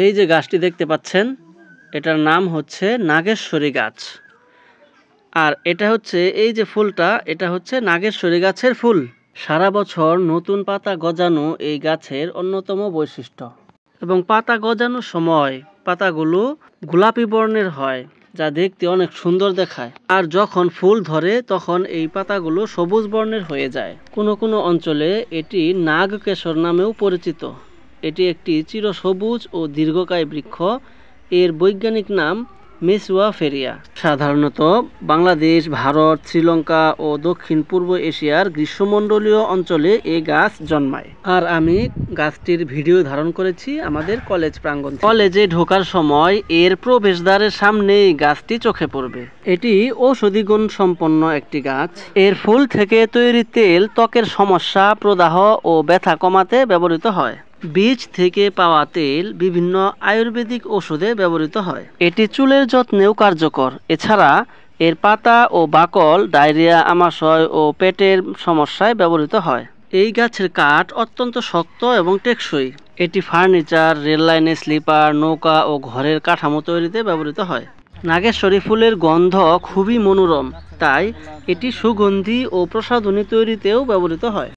এই যে গাছটি দেখতে পাচ্ছেন, এটার নাম হচ্ছে নাগেশ্বরী গাছ। আর এটা হচ্ছে এই যে ফুলটা, এটা হচ্ছে নাগেশ্বরী গাছের ফুল। সারা বছর নতুন পাতা গজানো এই গাছের অন্যতম বৈশিষ্ট্য। এবং পাতা গজানোর সময় পাতাগুলো গোলাপি বর্ণের হয়, যা দেখতে অনেক সুন্দর দেখায়। আর যখন ফুল ধরে তখন এই পাতাগুলো সবুজ বর্ণের হয়ে যায়। কোনো কোনো অঞ্চলে এটি নাগকেশর নামেও পরিচিত। এটি একটি চিরসবুজ ও দীর্ঘকায় বৃক্ষ। এর বৈজ্ঞানিক নাম মেসুয়া ফেরিয়া। সাধারণত বাংলাদেশ, ভারত, শ্রীলঙ্কা ও দক্ষিণ পূর্ব এশিয়ার গ্রীষ্মমণ্ডলীয় অঞ্চলে এই গাছ জন্মায়। আর আমি গাছটির ভিডিও ধারণ করেছি আমাদের কলেজ প্রাঙ্গণ। কলেজে ঢোকার সময় এর প্রবেশদ্বারের সামনেই গাছটি চোখে পড়বে। এটি ঔষধি গুণ সম্পন্ন একটি গাছ। এর ফুল থেকে তৈরি তেল ত্বকের সমস্যা, প্রদাহ ও ব্যথা কমাতে ব্যবহৃত হয়। বীজ থেকে পাওয়া তেল বিভিন্ন আয়ুর্বেদিক ঔষধে ব্যবহৃত হয়। এটি চুলের যত্নেও কার্যকর। এছাড়া এর পাতা ও বাকল ডায়রিয়া, আমাশয় ও পেটের সমস্যায় ব্যবহৃত হয়। এই গাছের কাঠ অত্যন্ত শক্ত এবং টেকসই। এটি ফার্নিচার, রেল লাইনে স্লিপার, নৌকা ও ঘরের কাঠামো তৈরিতে ব্যবহৃত হয়। নাগেশ্বরী ফুলের গন্ধ খুবই মনোরম, তাই এটি সুগন্ধি ও প্রসাধনী তৈরিতেও ব্যবহৃত হয়।